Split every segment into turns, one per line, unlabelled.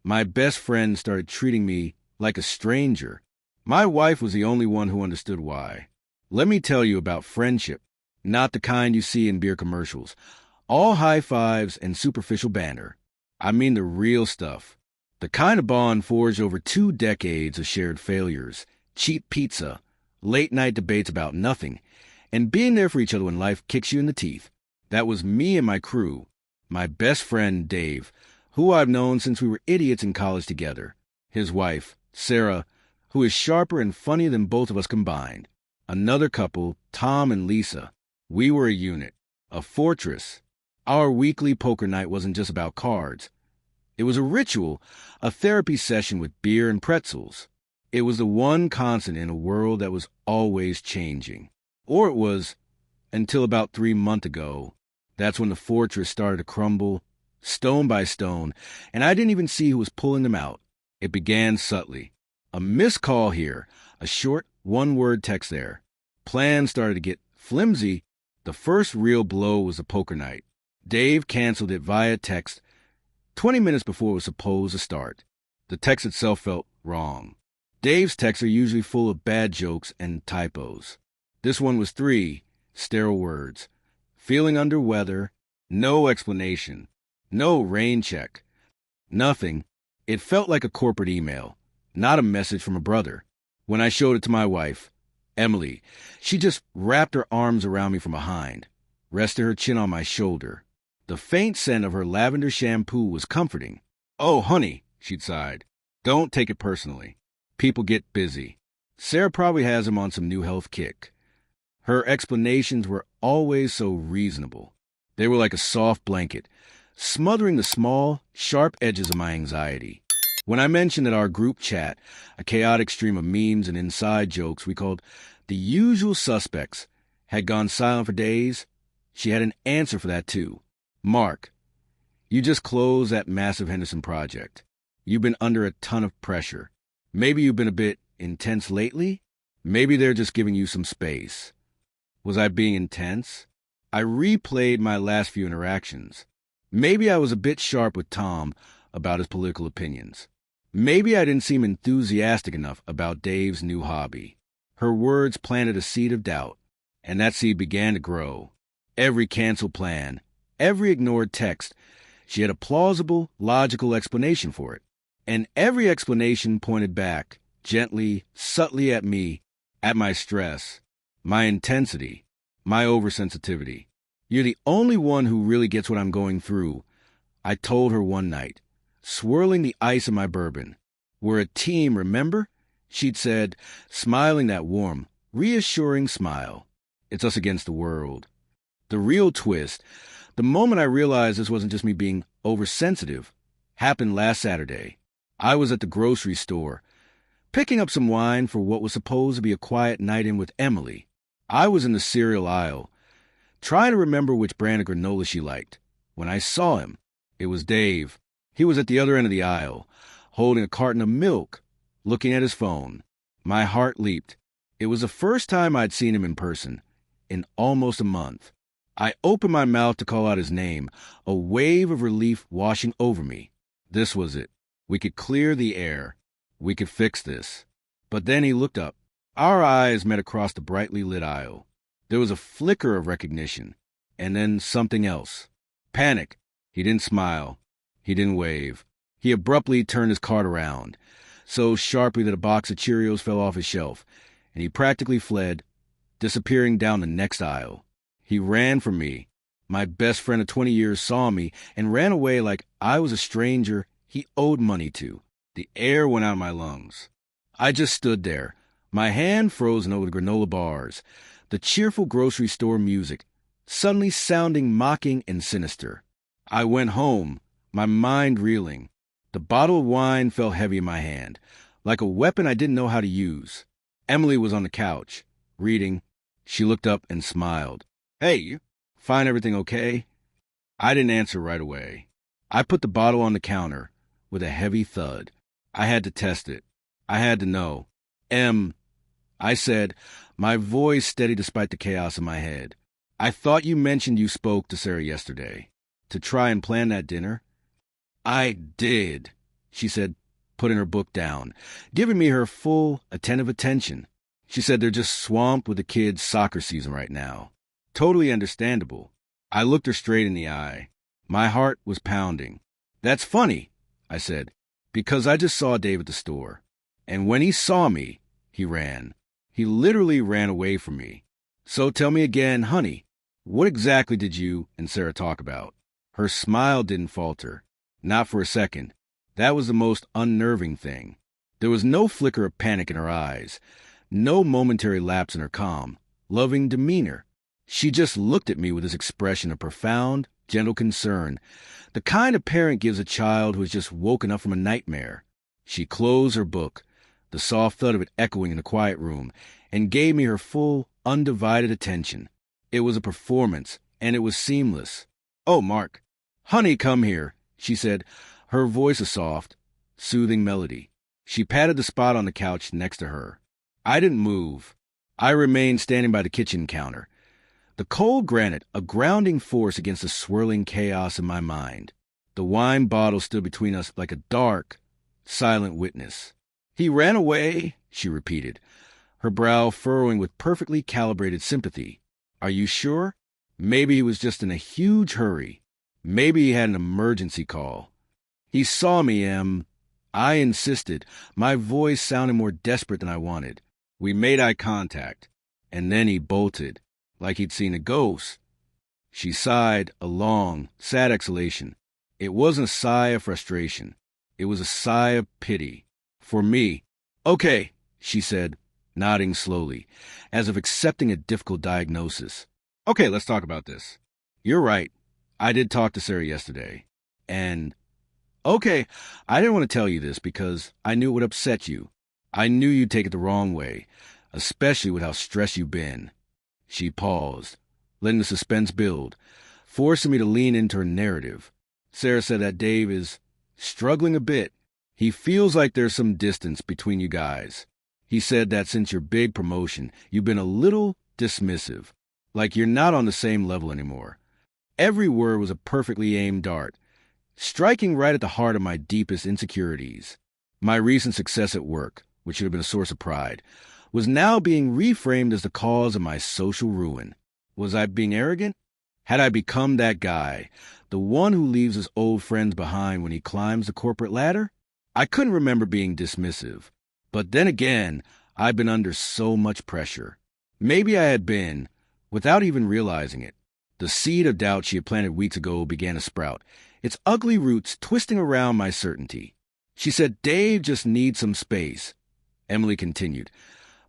My best friend started treating me like a stranger. My wife was the only one who understood why. Let me tell you about friendship, not the kind you see in beer commercials. All high fives and superficial banter. I mean the real stuff. The kind of bond forged over 2 decades of shared failures, cheap pizza, late-night debates about nothing, and being there for each other when life kicks you in the teeth. That was me and my crew. My best friend, Dave, who I've known since we were idiots in college together. His wife, Sarah, who is sharper and funnier than both of us combined. Another couple, Tom and Lisa. We were a unit, a fortress. Our weekly poker night wasn't just about cards. It was a ritual, a therapy session with beer and pretzels. It was the one constant in a world that was always changing. Or it was, until about 3 months ago. That's when the fortress started to crumble, stone by stone, and I didn't even see who was pulling them out. It began subtly. A missed call here, a short, one-word text there. Plans started to get flimsy. The first real blow was the poker night. Dave canceled it via text 20 minutes before it was supposed to start. The text itself felt wrong. Dave's texts are usually full of bad jokes and typos. This one was 3 sterile words. Feeling under weather, no explanation, no rain check, nothing. It felt like a corporate email, not a message from a brother. When I showed it to my wife, Emily, she just wrapped her arms around me from behind, rested her chin on my shoulder. The faint scent of her lavender shampoo was comforting. "Oh, honey," she'd sighed, "don't take it personally. People get busy. Sarah probably has him on some new health kick." Her explanations were always so reasonable. They were like a soft blanket, smothering the small, sharp edges of my anxiety. When I mentioned that our group chat, a chaotic stream of memes and inside jokes we called the usual suspects, had gone silent for days, she had an answer for that too. "Mark, you just closed that massive Henderson project. You've been under a ton of pressure. Maybe you've been a bit intense lately? Maybe they're just giving you some space." Was I being intense? I replayed my last few interactions. Maybe I was a bit sharp with Tom about his political opinions. Maybe I didn't seem enthusiastic enough about Dave's new hobby. Her words planted a seed of doubt, and that seed began to grow. Every canceled plan, every ignored text, she had a plausible, logical explanation for it. And every explanation pointed back, gently, subtly at me, at my stress, my intensity, my oversensitivity. "You're the only one who really gets what I'm going through," I told her one night, swirling the ice in my bourbon. "We're a team, remember?" She'd said, smiling that warm, reassuring smile. "It's us against the world." The real twist, the moment I realized this wasn't just me being oversensitive, happened last Saturday. I was at the grocery store, picking up some wine for what was supposed to be a quiet night in with Emily. I was in the cereal aisle, trying to remember which brand of granola she liked. When I saw him, it was Dave. He was at the other end of the aisle, holding a carton of milk, looking at his phone. My heart leaped. It was the first time I'd seen him in person, in almost a month. I opened my mouth to call out his name, a wave of relief washing over me. This was it. We could clear the air. We could fix this. But then he looked up. Our eyes met across the brightly lit aisle. There was a flicker of recognition, and then something else. Panic. He didn't smile. He didn't wave. He abruptly turned his cart around, so sharply that a box of Cheerios fell off his shelf, and he practically fled, disappearing down the next aisle. He ran from me. My best friend of 20 years saw me and ran away like I was a stranger he owed money to. The air went out of my lungs. I just stood there, my hand frozen over the granola bars, the cheerful grocery store music, suddenly sounding mocking and sinister. I went home, my mind reeling. The bottle of wine fell heavy in my hand, like a weapon I didn't know how to use. Emily was on the couch, reading. She looked up and smiled. "Hey, find everything okay?" I didn't answer right away. I put the bottle on the counter with a heavy thud. I had to test it. I had to know. I said, my voice steady despite the chaos in my head. "I thought you mentioned you spoke to Sarah yesterday. To try and plan that dinner?" "I did." she said, putting her book down, giving me her full, attentive attention. She said they're just swamped with the kids' soccer season right now. Totally understandable. I looked her straight in the eye. My heart was pounding. That's funny, I said, because I just saw Dave at the store. And when he saw me, he ran. He literally ran away from me. So tell me again, honey, what exactly did you and Sarah talk about? Her smile didn't falter. Not for a second. That was the most unnerving thing. There was no flicker of panic in her eyes, no momentary lapse in her calm, loving demeanor. She just looked at me with this expression of profound, gentle concern, the kind a parent gives a child who has just woken up from a nightmare. She closed her book, the soft thud of it echoing in the quiet room, and gave me her full, undivided attention. It was a performance, and it was seamless. "Oh, Mark. Honey, come here," she said, her voice a soft, soothing melody. She patted the spot on the couch next to her. I didn't move. I remained standing by the kitchen counter. The cold granite, a grounding force against the swirling chaos in my mind. The wine bottle stood between us like a dark, silent witness. "He ran away," she repeated, her brow furrowing with perfectly calibrated sympathy. "Are you sure? Maybe he was just in a huge hurry. Maybe he had an emergency call." "He saw me, Em." I insisted, my voice sounding more desperate than I wanted. We made eye contact, and then he bolted, like he'd seen a ghost. She sighed, a long, sad exhalation. It wasn't a sigh of frustration. It was a sigh of pity. For me. "Okay," she said, nodding slowly, as if accepting a difficult diagnosis. "Okay, let's talk about this. You're right. I did talk to Sarah yesterday. And, okay, I didn't want to tell you this because I knew it would upset you. I knew you'd take it the wrong way, especially with how stressed you've been." She paused, letting the suspense build, forcing me to lean into her narrative. "Sarah said that Dave is struggling a bit. He feels like there's some distance between you guys. He said that since your big promotion, you've been a little dismissive, like you're not on the same level anymore." Every word was a perfectly aimed dart, striking right at the heart of my deepest insecurities. My recent success at work, which should have been a source of pride, was now being reframed as the cause of my social ruin. Was I being arrogant? Had I become that guy, the one who leaves his old friends behind when he climbs the corporate ladder? I couldn't remember being dismissive. But then again, I'd been under so much pressure. Maybe I had been, without even realizing it. The seed of doubt she had planted weeks ago began to sprout, its ugly roots twisting around my certainty. She said Dave just needs some space. Emily continued,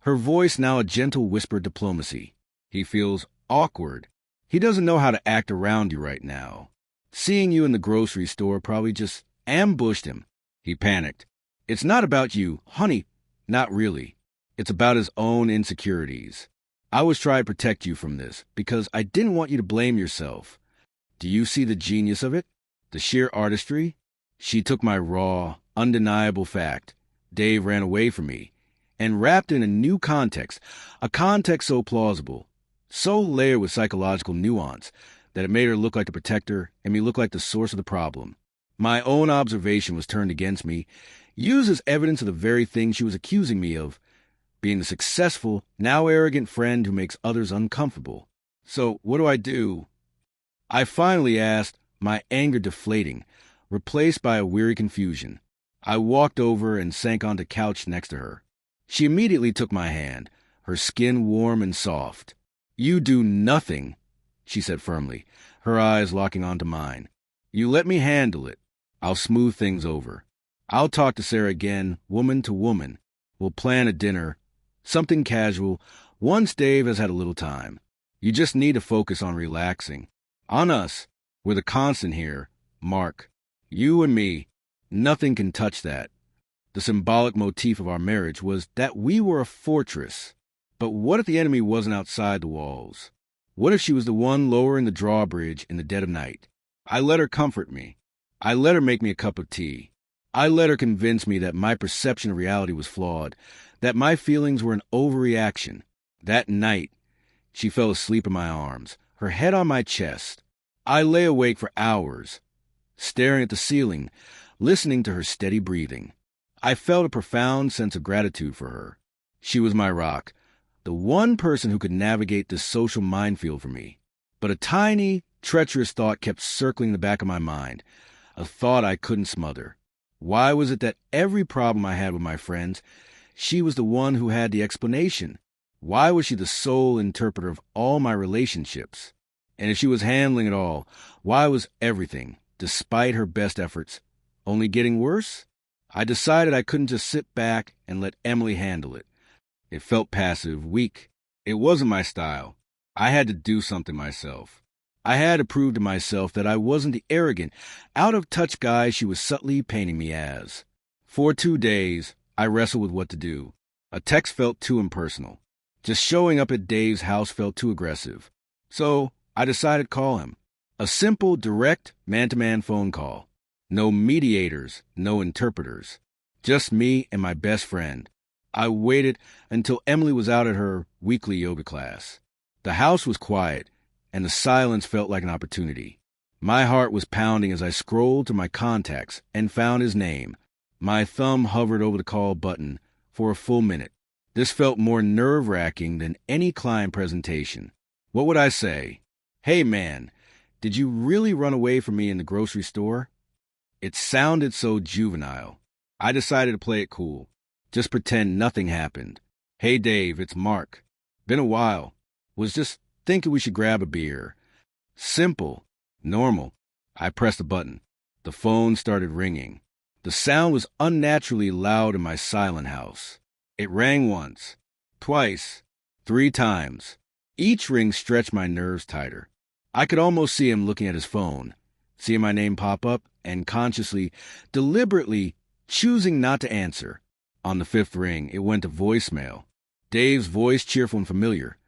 her voice now a gentle whispered diplomacy. "He feels awkward. He doesn't know how to act around you right now. Seeing you in the grocery store probably just ambushed him." He panicked. "It's not about you, honey. Not really. It's about his own insecurities. I was trying to protect you from this because I didn't want you to blame yourself. Do you see the genius of it? The sheer artistry?" She took my raw, undeniable fact. Dave ran away from me, and wrapped in a new context, a context so plausible, so layered with psychological nuance, that it made her look like the protector and me look like the source of the problem. My own observation was turned against me, used as evidence of the very thing she was accusing me of, being the successful, now arrogant friend who makes others uncomfortable. "So what do I do?" I finally asked, my anger deflating, replaced by a weary confusion. I walked over and sank onto the couch next to her. She immediately took my hand, her skin warm and soft. "You do nothing," she said firmly, her eyes locking onto mine. "You let me handle it. I'll smooth things over. I'll talk to Sarah again, woman to woman. We'll plan a dinner, something casual, once Dave has had a little time. You just need to focus on relaxing. On us. We're the constant here. Mark. You and me. Nothing can touch that." The symbolic motif of our marriage was that we were a fortress. But what if the enemy wasn't outside the walls? What if she was the one lowering the drawbridge in the dead of night? I let her comfort me. I let her make me a cup of tea. I let her convince me that my perception of reality was flawed, that my feelings were an overreaction. That night, she fell asleep in my arms, her head on my chest. I lay awake for hours, staring at the ceiling, listening to her steady breathing. I felt a profound sense of gratitude for her. She was my rock, the one person who could navigate this social minefield for me. But a tiny, treacherous thought kept circling the back of my mind, a thought I couldn't smother. Why was it that every problem I had with my friends, she was the one who had the explanation? Why was she the sole interpreter of all my relationships? And if she was handling it all, why was everything, despite her best efforts, only getting worse? I decided I couldn't just sit back and let Emily handle it. It felt passive, weak. It wasn't my style. I had to do something myself. I had to prove to myself that I wasn't the arrogant, out-of-touch guy she was subtly painting me as. For 2 days, I wrestled with what to do. A text felt too impersonal. Just showing up at Dave's house felt too aggressive. So I decided to call him. A simple, direct, man-to-man phone call. No mediators, no interpreters. Just me and my best friend. I waited until Emily was out at her weekly yoga class. The house was quiet, and the silence felt like an opportunity. My heart was pounding as I scrolled to my contacts and found his name. My thumb hovered over the call button for a full minute. This felt more nerve-wracking than any client presentation. What would I say? Hey man, did you really run away from me in the grocery store? It sounded so juvenile. I decided to play it cool. Just pretend nothing happened. Hey Dave, it's Mark. Been a while. Was just thinking we should grab a beer. Simple. Normal. I pressed a button. The phone started ringing. The sound was unnaturally loud in my silent house. It rang once, twice, 3 times. Each ring stretched my nerves tighter. I could almost see him looking at his phone, seeing my name pop up, and consciously, deliberately choosing not to answer. On the 5th ring, it went to voicemail. Dave's voice, cheerful and familiar,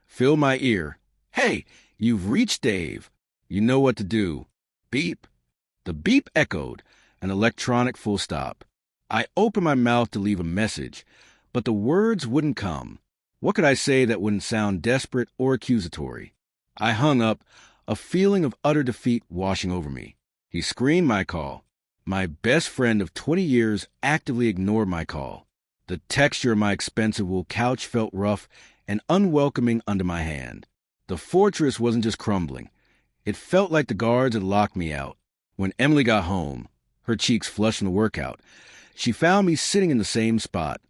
filled my ear. Hey, you've reached Dave. You know what to do. Beep. The beep echoed, an electronic full stop. I opened my mouth to leave a message, but the words wouldn't come. What could I say that wouldn't sound desperate or accusatory? I hung up, a feeling of utter defeat washing over me. He screened my call. My best friend of 20 years actively ignored my call. The texture of my expensive wool couch felt rough and unwelcoming under my hand. The fortress wasn't just crumbling. It felt like the guards had locked me out. When Emily got home, her cheeks flushed from the workout, she found me sitting in the same spot,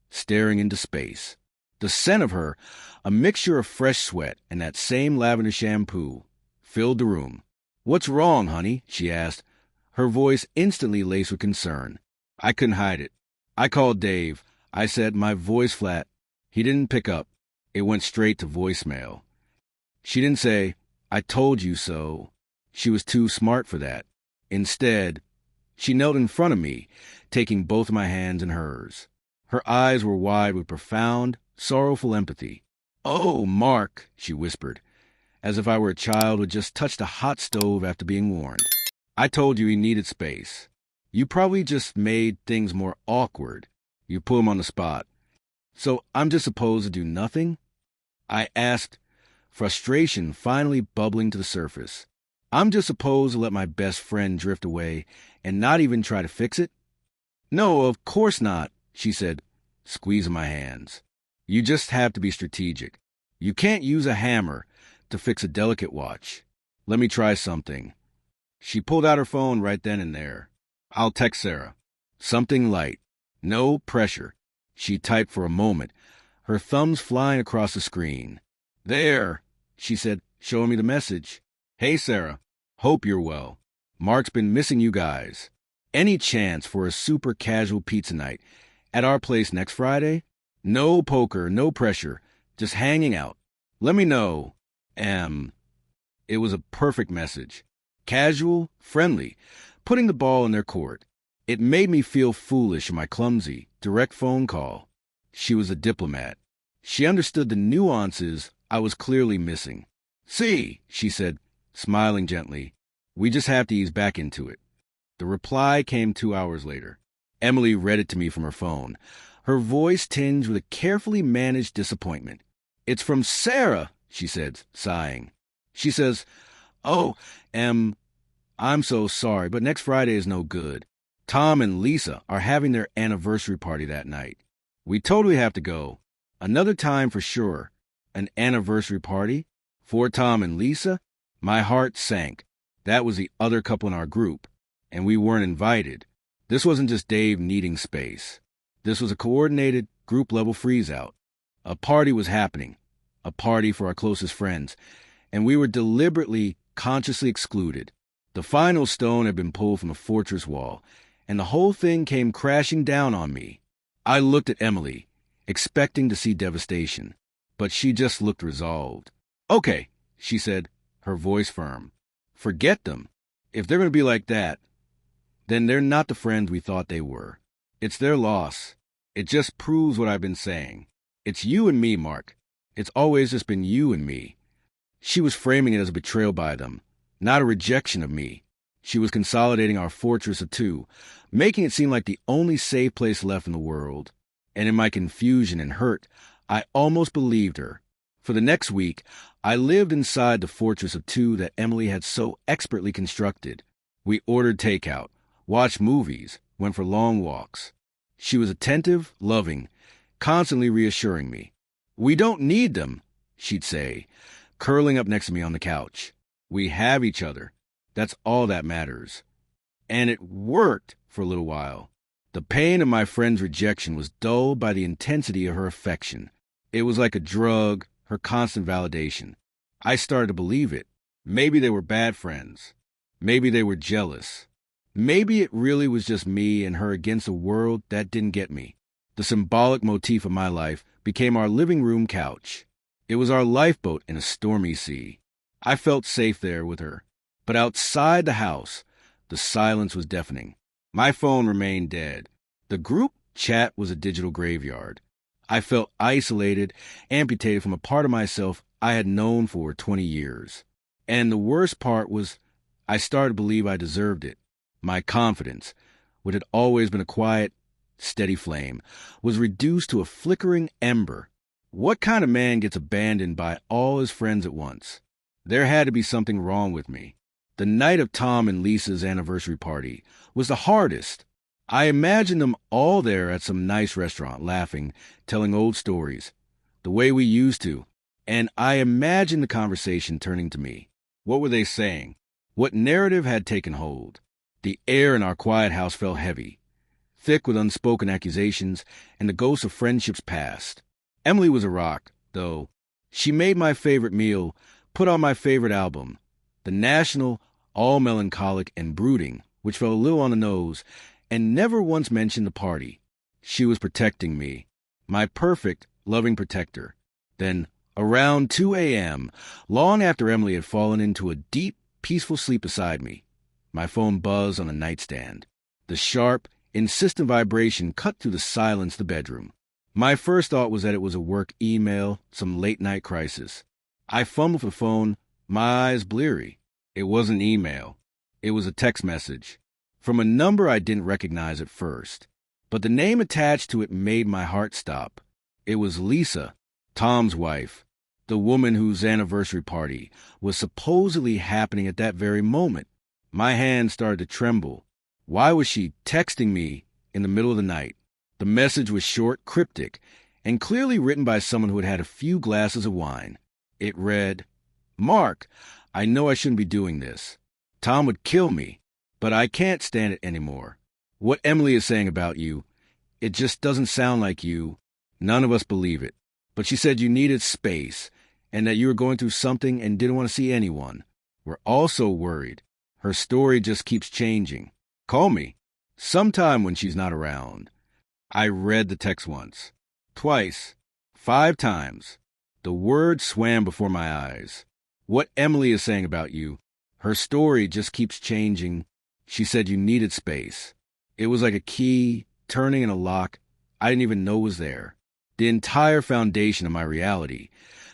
staring into space. The scent of her, a mixture of fresh sweat and that same lavender shampoo, filled the room. What's wrong, honey? She asked, her voice instantly laced with concern. I couldn't hide it. I called Dave. I said, my voice flat. He didn't pick up. It went straight to voicemail. She didn't say, I told you so. She was too smart for that. Instead, she knelt in front of me, taking both my hands in hers. Her eyes were wide with profound, sorrowful empathy. Oh, Mark, she whispered, as if I were a child who had just touched a hot stove after being warned. I told you he needed space. You probably just made things more awkward. You put him on the spot. So I'm just supposed to do nothing? I asked, frustration finally bubbling to the surface. I'm just supposed to let my best friend drift away and not even try to fix it? No, of course not, she said, squeezing my hands. You just have to be strategic. You can't use a hammer to fix a delicate watch. Let me try something. She pulled out her phone right then and there. I'll text Sarah. Something light. No pressure. She typed for a moment, her thumbs flying across the screen. There, she said, showing me the message. Hey, Sarah. Hope you're well. Mark's been missing you guys. Any chance for a super casual pizza night at our place next Friday? No poker, no pressure, just hanging out. Let me know. It was a perfect message. Casual, friendly, putting the ball in their court. It made me feel foolish in my clumsy, direct phone call. She was a diplomat. She understood the nuances I was clearly missing. See, she said, smiling gently. We just have to ease back into it. The reply came 2 hours later. Emily read it to me from her phone, her voice tinged with a carefully managed disappointment. It's from Sarah, she said, sighing. She says, Oh, I'm so sorry, but next Friday is no good. Tom and Lisa are having their anniversary party that night. We totally have to go. Another time for sure. An anniversary party? For Tom and Lisa? My heart sank. That was the other couple in our group, and we weren't invited. This wasn't just Dave needing space. This was a coordinated, group-level freeze-out. A party was happening, a party for our closest friends, and we were deliberately, consciously excluded. The final stone had been pulled from the fortress wall, and the whole thing came crashing down on me. I looked at Emily, expecting to see devastation, but she just looked resolved. "Okay," she said, her voice firm. "Forget them. If they're going to be like that, then they're not the friends we thought they were. It's their loss. It just proves what I've been saying. It's you and me, Mark. It's always just been you and me." She was framing it as a betrayal by them, not a rejection of me. She was consolidating our fortress of two, making it seem like the only safe place left in the world. And in my confusion and hurt, I almost believed her. For the next week, I lived inside the fortress of two that Emily had so expertly constructed. We ordered takeout, watched movies, went for long walks. She was attentive, loving, constantly reassuring me. "We don't need them," she'd say, curling up next to me on the couch. "We have each other. That's all that matters." And it worked for a little while. The pain of my friend's rejection was dulled by the intensity of her affection. It was like a drug, her constant validation. I started to believe it. Maybe they were bad friends. Maybe they were jealous. Maybe it really was just me and her against a world that didn't get me. The symbolic motif of my life became our living room couch. It was our lifeboat in a stormy sea. I felt safe there with her. But outside the house, the silence was deafening. My phone remained dead. The group chat was a digital graveyard. I felt isolated, amputated from a part of myself I had known for 20 years. And the worst part was I started to believe I deserved it. My confidence, what had always been a quiet, steady flame, was reduced to a flickering ember. What kind of man gets abandoned by all his friends at once? There had to be something wrong with me. The night of Tom and Lisa's anniversary party was the hardest. I imagined them all there at some nice restaurant, laughing, telling old stories, the way we used to. And I imagined the conversation turning to me. What were they saying? What narrative had taken hold? The air in our quiet house felt heavy, thick with unspoken accusations and the ghosts of friendships past. Emily was a rock, though. She made my favorite meal, put on my favorite album, the National, all melancholic and brooding, which fell a little on the nose, and never once mentioned the party. She was protecting me, my perfect, loving protector. Then, around 2 a.m., long after Emily had fallen into a deep, peaceful sleep beside me, my phone buzzed on the nightstand. The sharp, insistent vibration cut through the silence of the bedroom. My first thought was that it was a work email, some late-night crisis. I fumbled for the phone, my eyes bleary. It wasn't email. It was a text message from a number I didn't recognize at first, but the name attached to it made my heart stop. It was Lisa, Tom's wife, the woman whose anniversary party was supposedly happening at that very moment. My hand started to tremble. Why was she texting me in the middle of the night? The message was short, cryptic, and clearly written by someone who had had a few glasses of wine. It read, "Mark, I know I shouldn't be doing this. Tom would kill me, but I can't stand it anymore. What Emily is saying about you, it just doesn't sound like you. None of us believe it. But she said you needed space and that you were going through something and didn't want to see anyone. We're all so worried. Her story just keeps changing. Call me sometime when she's not around." I read the text once, twice, 5 times. The words swam before my eyes. What Emily is saying about you, her story just keeps changing. She said you needed space. It was like a key turning in a lock I didn't even know was there. The entire foundation of my reality,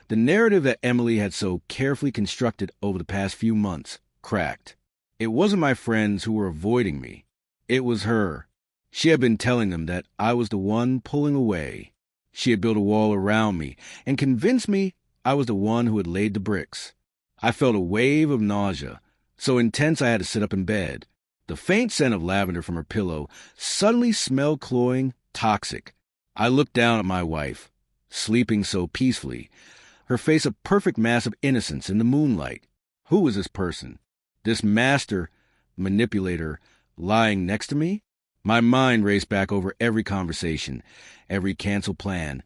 the narrative that Emily had so carefully constructed over the past few months, cracked. It wasn't my friends who were avoiding me. It was her. She had been telling them that I was the one pulling away. She had built a wall around me and convinced me I was the one who had laid the bricks. I felt a wave of nausea, so intense I had to sit up in bed. The faint scent of lavender from her pillow suddenly smelled cloying, toxic. I looked down at my wife, sleeping so peacefully, her face a perfect mask of innocence in the moonlight. Who was this person? This master manipulator lying next to me? My mind raced back over every conversation, every canceled plan,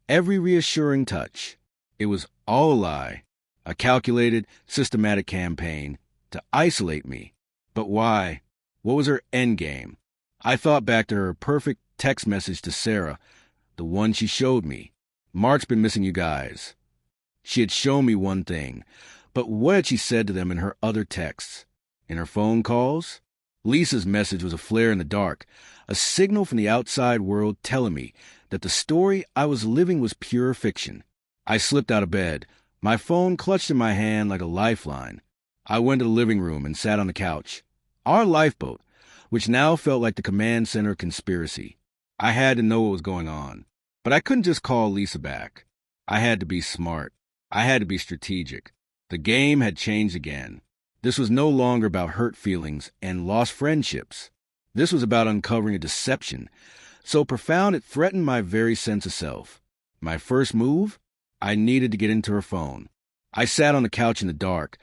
every reassuring touch. It was all a lie, a calculated, systematic campaign to isolate me. But why? What was her endgame? I thought back to her perfect text message to Sarah, the one she showed me. Mark's been missing you guys. She had shown me one thing, but what had she said to them in her other texts? In her phone calls? Lisa's message was a flare in the dark, a signal from the outside world telling me that the story I was living was pure fiction. I slipped out of bed, my phone clutched in my hand like a lifeline. I went to the living room and sat on the couch. Our lifeboat, which now felt like the command center conspiracy. I had to know what was going on. But I couldn't just call Lisa back. I had to be smart. I had to be strategic. The game had changed again. This was no longer about hurt feelings and lost friendships. This was about uncovering a deception so profound it threatened my very sense of self. My first move? I needed to get into her phone. I sat on the couch in the dark,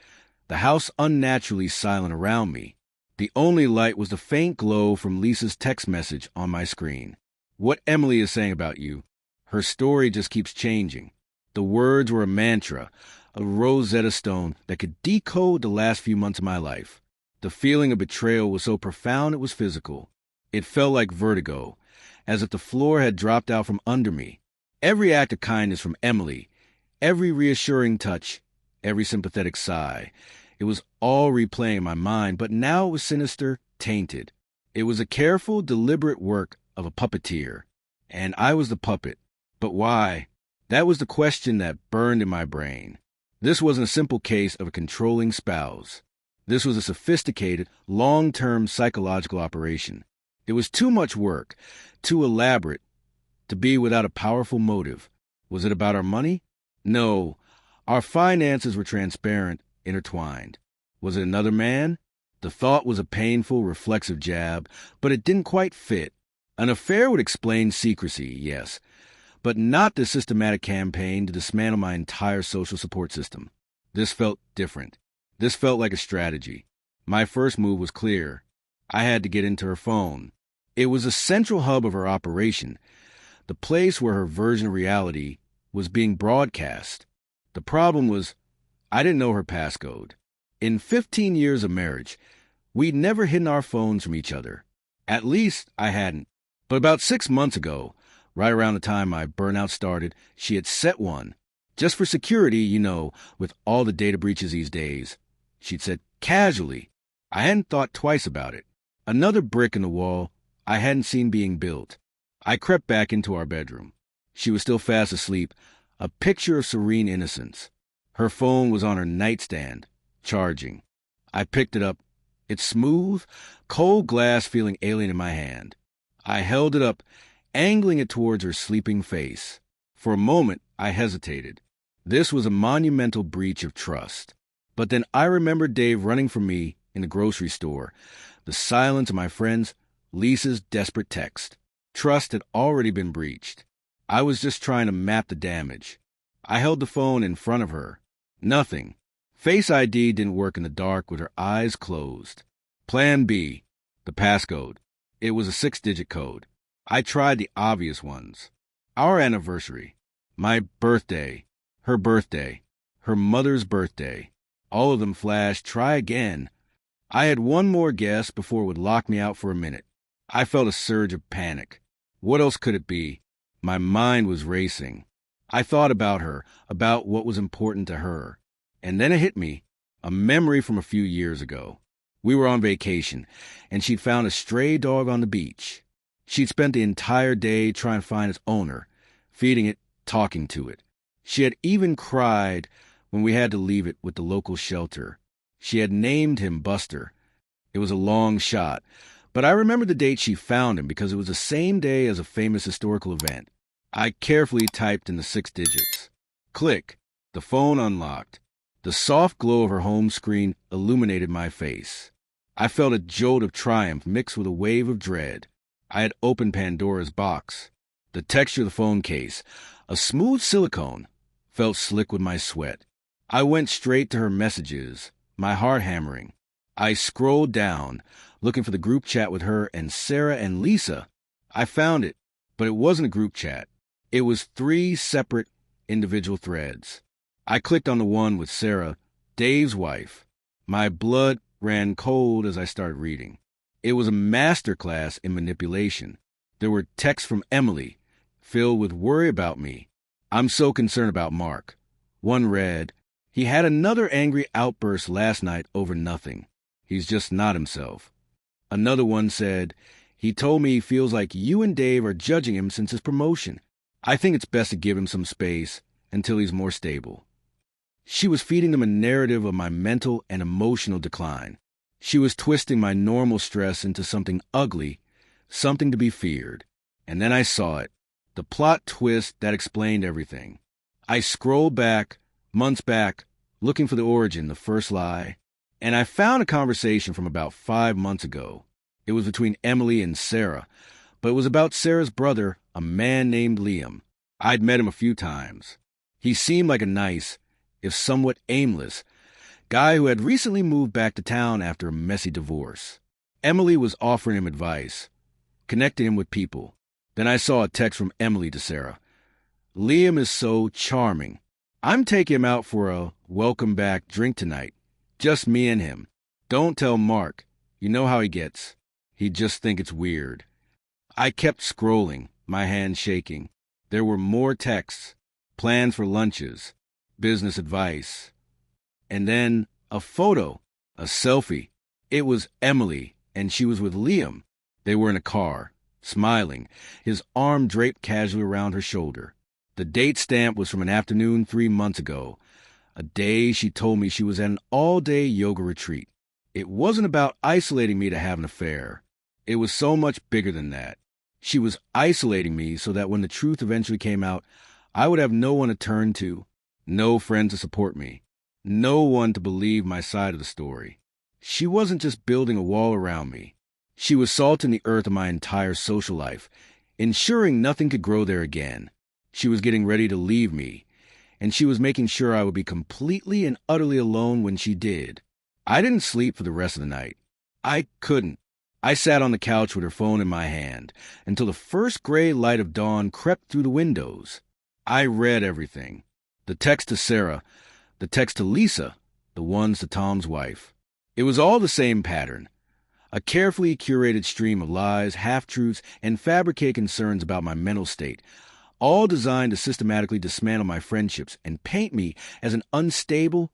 the house unnaturally silent around me. The only light was the faint glow from Lisa's text message on my screen. What Emily is saying about you. Her story just keeps changing. The words were a mantra, a Rosetta Stone that could decode the last few months of my life. The feeling of betrayal was so profound it was physical. It felt like vertigo, as if the floor had dropped out from under me. Every act of kindness from Emily, every reassuring touch, every sympathetic sigh, it was all replaying in my mind, but now it was sinister, tainted. It was a careful, deliberate work of a puppeteer, and I was the puppet. But why? That was the question that burned in my brain. This wasn't a simple case of a controlling spouse. This was a sophisticated, long-term psychological operation. It was too much work, too elaborate, to be without a powerful motive. Was it about our money? No. Our finances were transparent, intertwined. Was it another man? The thought was a painful, reflexive jab, but it didn't quite fit. An affair would explain secrecy, yes, but not the systematic campaign to dismantle my entire social support system. This felt different. This felt like a strategy. My first move was clear. I had to get into her phone. It was a central hub of her operation, the place where her version of reality was being broadcast. The problem was, I didn't know her passcode. In 15 years of marriage, we'd never hidden our phones from each other. At least I hadn't. But about 6 months ago, right around the time my burnout started, she had set one. Just for security, with all the data breaches these days. She'd said casually. I hadn't thought twice about it. Another brick in the wall I hadn't seen being built. I crept back into our bedroom. She was still fast asleep, a picture of serene innocence. Her phone was on her nightstand, charging. I picked it up. Its smooth, cold glass feeling alien in my hand. I held it up, angling it towards her sleeping face. For a moment, I hesitated. This was a monumental breach of trust. But then I remembered Dave running from me in the grocery store, the silence of my friends, Lisa's desperate text. Trust had already been breached. I was just trying to map the damage. I held the phone in front of her. Nothing. Face ID didn't work in the dark with her eyes closed. Plan B, the passcode. It was a 6-digit code. I tried the obvious ones. Our anniversary, my birthday, her mother's birthday. All of them flashed, try again. I had one more guess before it would lock me out for a minute. I felt a surge of panic. What else could it be? My mind was racing. I thought about her, about what was important to her. And then it hit me, a memory from a few years ago. We were on vacation, and she'd found a stray dog on the beach. She'd spent the entire day trying to find its owner, feeding it, talking to it. She had even cried when we had to leave it with the local shelter. She had named him Buster. It was a long shot, but I remember the date she found him because it was the same day as a famous historical event. I carefully typed in the 6 digits. Click. The phone unlocked. The soft glow of her home screen illuminated my face. I felt a jolt of triumph mixed with a wave of dread. I had opened Pandora's box. The texture of the phone case, a smooth silicone, felt slick with my sweat. I went straight to her messages, my heart hammering. I scrolled down, looking for the group chat with her and Sarah and Lisa. I found it, but it wasn't a group chat. It was 3 separate individual threads. I clicked on the one with Sarah, Dave's wife. My blood ran cold as I started reading. It was a masterclass in manipulation. There were texts from Emily, filled with worry about me. I'm so concerned about Mark. One read, "He had another angry outburst last night over nothing. He's just not himself." Another one said, "He told me he feels like you and Dave are judging him since his promotion. I think it's best to give him some space until he's more stable." She was feeding them a narrative of my mental and emotional decline. She was twisting my normal stress into something ugly, something to be feared. And then I saw it, the plot twist that explained everything. I scrolled back, months back, looking for the origin, the first lie, and I found a conversation from about 5 months ago. It was between Emily and Sarah, but it was about Sarah's brother, a man named Liam. I'd met him a few times. He seemed like a nice, if somewhat aimless, guy who had recently moved back to town after a messy divorce. Emily was offering him advice, connecting him with people. Then I saw a text from Emily to Sarah. "Liam is so charming. I'm taking him out for a welcome back drink tonight. Just me and him. Don't tell Mark. You know how he gets. He'd just think it's weird." I kept scrolling, my hands shaking. There were more texts, plans for lunches, business advice. And then a photo, a selfie. It was Emily, and she was with Liam. They were in a car, smiling, his arm draped casually around her shoulder. The date stamp was from an afternoon 3 months ago, a day she told me she was at an all-day yoga retreat. It wasn't about isolating me to have an affair. It was so much bigger than that. She was isolating me so that when the truth eventually came out, I would have no one to turn to, no friend to support me, no one to believe my side of the story. She wasn't just building a wall around me. She was salting the earth of my entire social life, ensuring nothing could grow there again. She was getting ready to leave me, and she was making sure I would be completely and utterly alone when she did. I didn't sleep for the rest of the night. I couldn't. I sat on the couch with her phone in my hand until the first gray light of dawn crept through the windows. I read everything. The text to Sarah, the text to Lisa, the ones to Tom's wife. It was all the same pattern. A carefully curated stream of lies, half-truths, and fabricated concerns about my mental state, all designed to systematically dismantle my friendships and paint me as an unstable,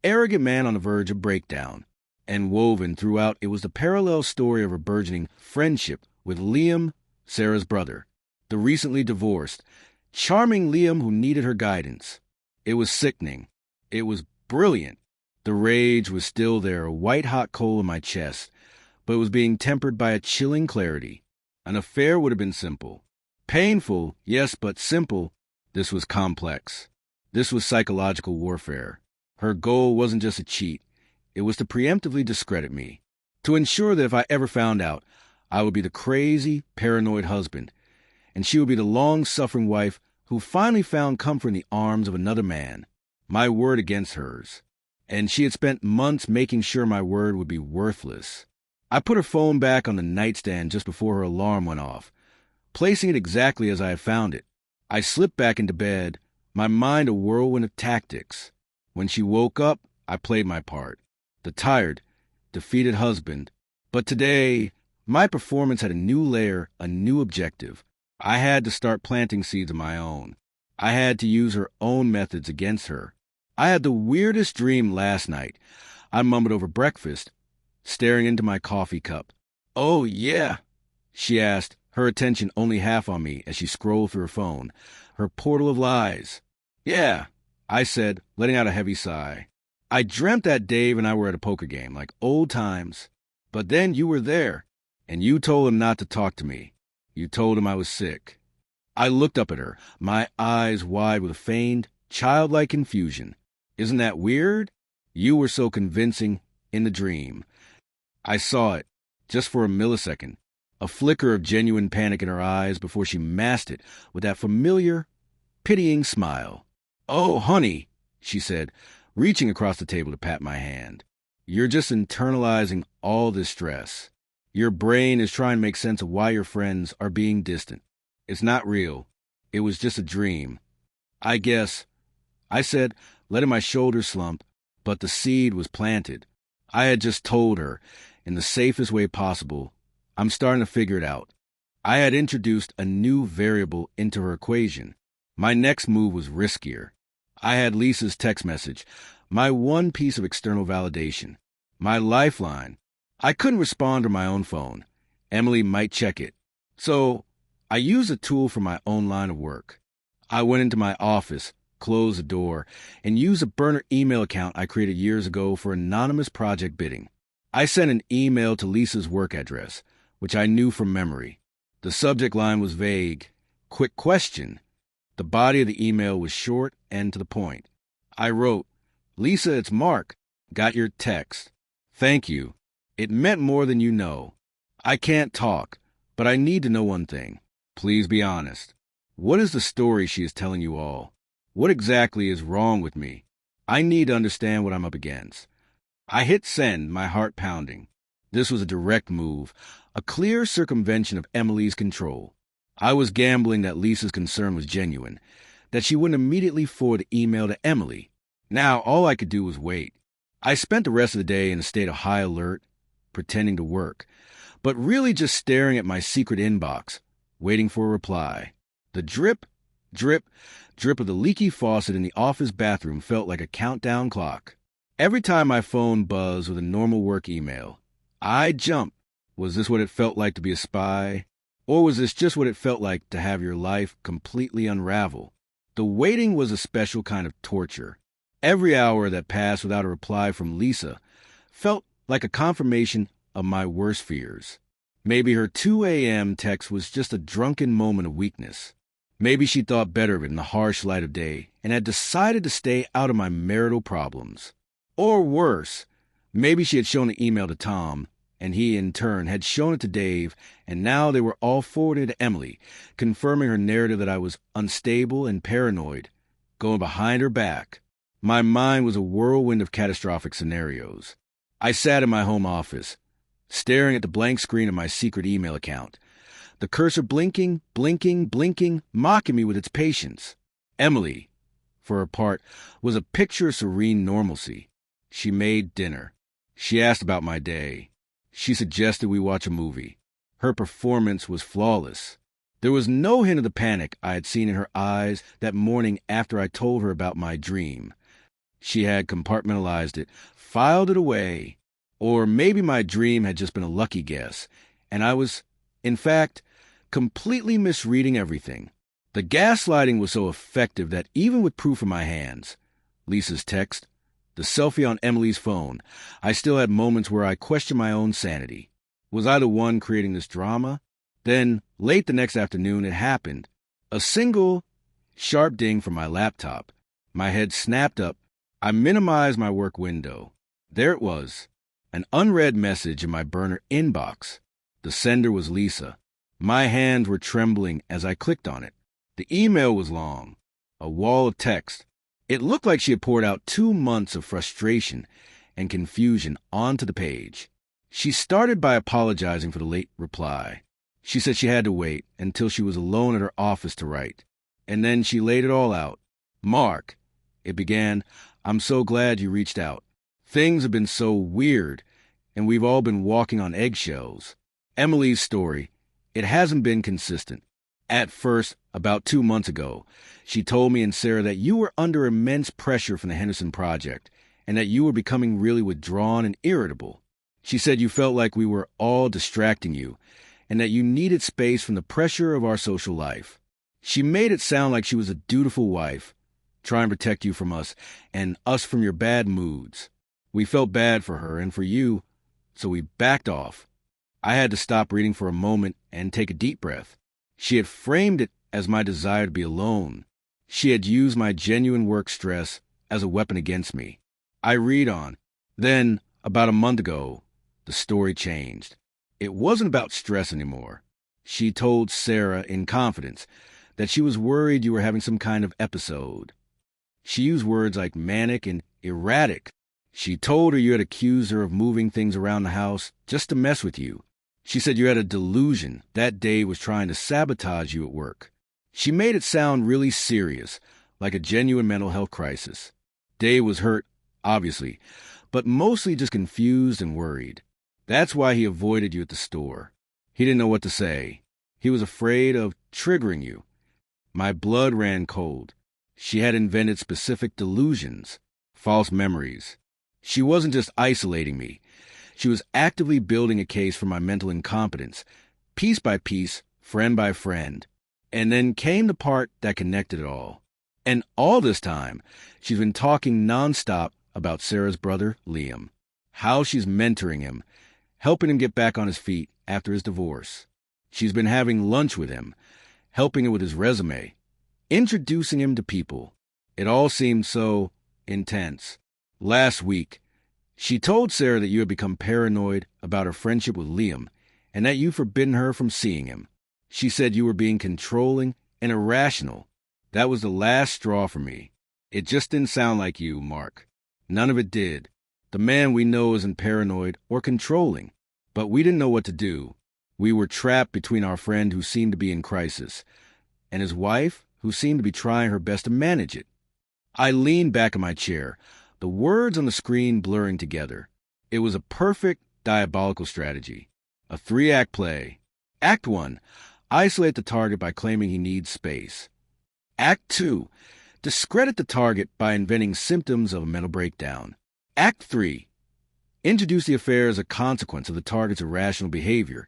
arrogant man on the verge of breakdown. And woven throughout, it was the parallel story of her burgeoning friendship with Liam, Sarah's brother, the recently divorced, charming Liam who needed her guidance. It was sickening. It was brilliant. The rage was still there, a white-hot coal in my chest, but it was being tempered by a chilling clarity. An affair would have been simple. Painful, yes, but simple. This was complex. This was psychological warfare. Her goal wasn't just a cheat. It was to preemptively discredit me, to ensure that if I ever found out, I would be the crazy, paranoid husband, and she would be the long-suffering wife who finally found comfort in the arms of another man, my word against hers. And she had spent months making sure my word would be worthless. I put her phone back on the nightstand just before her alarm went off, placing it exactly as I had found it. I slipped back into bed, my mind a whirlwind of tactics. When she woke up, I played my part. The tired, defeated husband. But today, my performance had a new layer, a new objective. I had to start planting seeds of my own. I had to use her own methods against her. I had the weirdest dream last night. I mumbled over breakfast, staring into my coffee cup. "Oh, yeah," she asked, her attention only half on me as she scrolled through her phone, her portal of lies. "Yeah," I said, letting out a heavy sigh. "I dreamt that Dave and I were at a poker game, like old times. But then you were there, and you told him not to talk to me. You told him I was sick." I looked up at her, my eyes wide with a feigned, childlike confusion. "Isn't that weird? You were so convincing in the dream." I saw it, just for a millisecond, a flicker of genuine panic in her eyes before she masked it with that familiar, pitying smile. "Oh, honey," she said, reaching across the table to pat my hand. "You're just internalizing all this stress. Your brain is trying to make sense of why your friends are being distant. It's not real. It was just a dream. I guess," I said, letting my shoulders slump, but the seed was planted. I had just told her, in the safest way possible, I'm starting to figure it out. I had introduced a new variable into her equation. My next move was riskier. I had Lisa's text message, my one piece of external validation, my lifeline. I couldn't respond to my own phone. Emily might check it. So I used a tool from my own line of work. I went into my office, closed the door, and used a burner email account I created years ago for anonymous project bidding. I sent an email to Lisa's work address, which I knew from memory. The subject line was vague. Quick question. The body of the email was short and to the point. I wrote, "Lisa, it's Mark. Got your text. Thank you. It meant more than you know. I can't talk, but I need to know one thing. Please be honest. What is the story she is telling you all? What exactly is wrong with me? I need to understand what I'm up against." I hit send, my heart pounding. This was a direct move, a clear circumvention of Emily's control. I was gambling that Lisa's concern was genuine, that she wouldn't immediately forward the email to Emily. Now all I could do was wait. I spent the rest of the day in a state of high alert, pretending to work, but really just staring at my secret inbox, waiting for a reply. The drip, drip, drip of the leaky faucet in the office bathroom felt like a countdown clock. Every time my phone buzzed with a normal work email, I jumped. Was this what it felt like to be a spy? Or was this just what it felt like to have your life completely unravel? The waiting was a special kind of torture. Every hour that passed without a reply from Lisa felt like a confirmation of my worst fears. Maybe her 2 a.m. text was just a drunken moment of weakness. Maybe she thought better of it in the harsh light of day and had decided to stay out of my marital problems. Or worse, maybe she had shown the email to Tom, and he in turn had shown it to Dave, and now they were all forwarded to Emily, confirming her narrative that I was unstable and paranoid, going behind her back. My mind was a whirlwind of catastrophic scenarios. I sat in my home office, staring at the blank screen of my secret email account, the cursor blinking, blinking, blinking, mocking me with its patience. Emily, for her part, was a picture of serene normalcy. She made dinner. She asked about my day. She suggested we watch a movie. Her performance was flawless. There was no hint of the panic I had seen in her eyes that morning after I told her about my dream. She had compartmentalized it, filed it away. Or maybe my dream had just been a lucky guess, and I was, in fact, completely misreading everything. The gaslighting was so effective that even with proof in my hands, Lisa's text, the selfie on Emily's phone, I still had moments where I questioned my own sanity. Was I the one creating this drama? Then, late the next afternoon, it happened. A single, sharp ding from my laptop. My head snapped up. I minimized my work window. There it was, an unread message in my burner inbox. The sender was Lisa. My hands were trembling as I clicked on it. The email was long, a wall of text. It looked like she had poured out 2 months of frustration and confusion onto the page. She started by apologizing for the late reply. She said she had to wait until she was alone at her office to write. And then she laid it all out. "Mark," it began, "I'm so glad you reached out. Things have been so weird, and we've all been walking on eggshells. Emily's story, it hasn't been consistent. At first, about 2 months ago, she told me and Sarah that you were under immense pressure from the Henderson Project and that you were becoming really withdrawn and irritable. She said you felt like we were all distracting you and that you needed space from the pressure of our social life. She made it sound like she was a dutiful wife, trying to protect you from us and us from your bad moods. We felt bad for her and for you, so we backed off. I had to stop reading for a moment and take a deep breath. She had framed it as my desire to be alone. She had used my genuine work stress as a weapon against me. I read on. Then, about a month ago, the story changed. It wasn't about stress anymore. She told Sarah in confidence that she was worried you were having some kind of episode. She used words like manic and erratic. She told her you had accused her of moving things around the house just to mess with you. She said you had a delusion that Dave was trying to sabotage you at work. She made it sound really serious, like a genuine mental health crisis. Dave was hurt, obviously, but mostly just confused and worried. That's why he avoided you at the store. He didn't know what to say. He was afraid of triggering you. My blood ran cold. She had invented specific delusions, false memories. She wasn't just isolating me. She was actively building a case for my mental incompetence, piece by piece, friend by friend. And then came the part that connected it all. And all this time, she's been talking nonstop about Sarah's brother, Liam. How she's mentoring him, helping him get back on his feet after his divorce. She's been having lunch with him, helping him with his resume, introducing him to people. It all seemed so intense. Last week, she told Sarah that you had become paranoid about her friendship with Liam and that you'd forbidden her from seeing him. She said you were being controlling and irrational. That was the last straw for me. It just didn't sound like you, Mark. None of it did. The man we know isn't paranoid or controlling. But we didn't know what to do. We were trapped between our friend who seemed to be in crisis and his wife who seemed to be trying her best to manage it. I leaned back in my chair, the words on the screen blurring together. It was a perfect diabolical strategy. A 3-act play. Act 1. Isolate the target by claiming he needs space. Act 2. Discredit the target by inventing symptoms of a mental breakdown. Act 3. Introduce the affair as a consequence of the target's irrational behavior,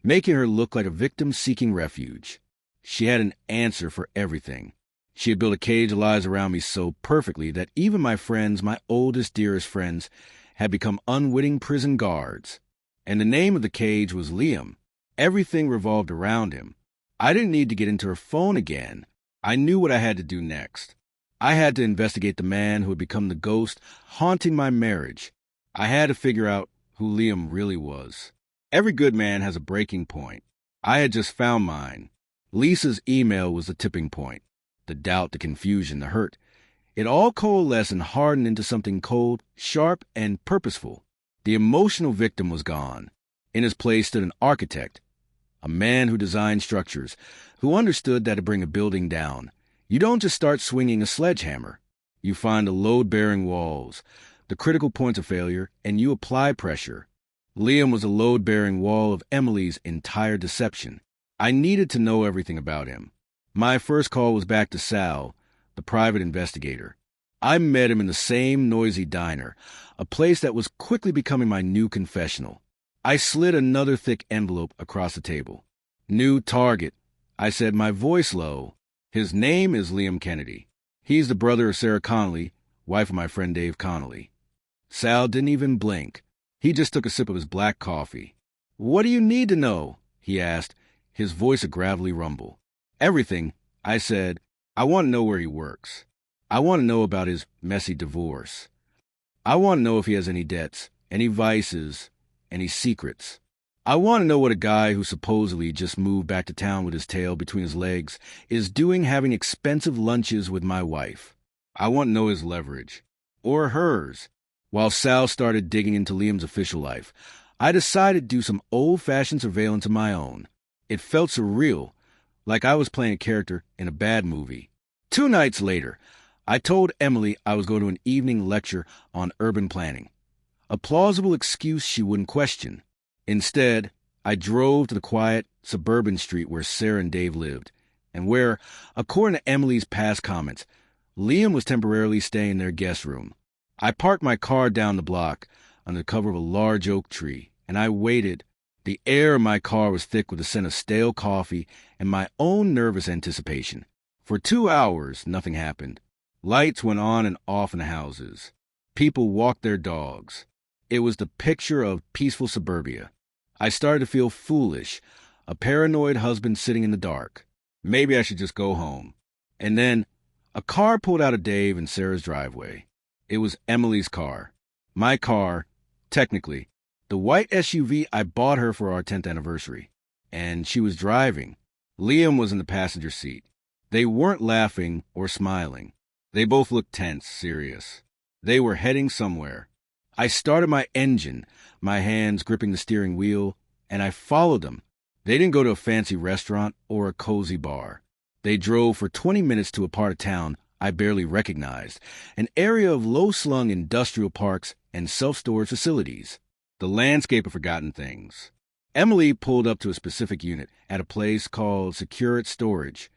making her look like a victim seeking refuge. She had an answer for everything. She had built a cage of lies around me so perfectly that even my friends, my oldest, dearest friends, had become unwitting prison guards. And the name of the cage was Liam. Everything revolved around him. I didn't need to get into her phone again. I knew what I had to do next. I had to investigate the man who had become the ghost haunting my marriage. I had to figure out who Liam really was. Every good man has a breaking point. I had just found mine. Lisa's email was the tipping point. The doubt, the confusion, the hurt. It all coalesced and hardened into something cold, sharp, and purposeful. The emotional victim was gone. In his place stood an architect, a man who designed structures, who understood that to bring a building down, you don't just start swinging a sledgehammer. You find the load-bearing walls, the critical points of failure, and you apply pressure. Liam was a load-bearing wall of Emily's entire deception. I needed to know everything about him. My first call was back to Sal, the private investigator. I met him in the same noisy diner, a place that was quickly becoming my new confessional. I slid another thick envelope across the table. New target, I said, my voice low. His name is Liam Kennedy. He's the brother of Sarah Connolly, wife of my friend Dave Connolly. Sal didn't even blink. He just took a sip of his black coffee. What do you need to know? He asked, his voice a gravelly rumble. Everything, I said. I want to know where he works. I want to know about his messy divorce. I want to know if he has any debts, any vices, any secrets. I want to know what a guy who supposedly just moved back to town with his tail between his legs is doing having expensive lunches with my wife. I want to know his leverage. Or hers. While Sal started digging into Liam's official life, I decided to do some old-fashioned surveillance of my own. It felt surreal, like I was playing a character in a bad movie. 2 nights later, I told Emily I was going to an evening lecture on urban planning. A plausible excuse she wouldn't question. Instead, I drove to the quiet suburban street where Sarah and Dave lived, and where, according to Emily's past comments, Liam was temporarily staying in their guest room. I parked my car down the block under the cover of a large oak tree, and I waited. The air in my car was thick with the scent of stale coffee and my own nervous anticipation. For 2 hours, nothing happened. Lights went on and off in the houses. People walked their dogs. It was the picture of peaceful suburbia. I started to feel foolish, a paranoid husband sitting in the dark. Maybe I should just go home. And then a car pulled out of Dave and Sarah's driveway. It was Emily's car. My car, technically, The white SUV I bought her for our 10th anniversary. And she was driving. Liam was in the passenger seat. They weren't laughing or smiling. They both looked tense, serious. They were heading somewhere. I started my engine, my hands gripping the steering wheel, and I followed them. They didn't go to a fancy restaurant or a cozy bar. They drove for 20 minutes to a part of town I barely recognized, an area of low-slung industrial parks and self-storage facilities, the landscape of forgotten things. Emily pulled up to a specific unit at a place called Security Storage.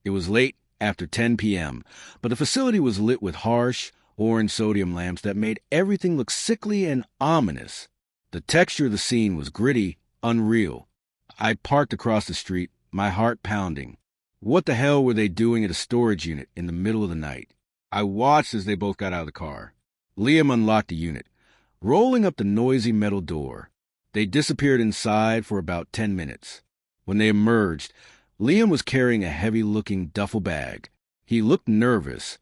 It was late after 10 p.m., but the facility was lit with harsh, orange sodium lamps that made everything look sickly and ominous. The texture of the scene was gritty, unreal. I parked across the street, my heart pounding. What the hell were they doing at a storage unit in the middle of the night? I watched as they both got out of the car. Liam unlocked the unit, rolling up the noisy metal door. They disappeared inside for about 10 minutes. When they emerged, Liam was carrying a heavy-looking duffel bag. He looked nervous,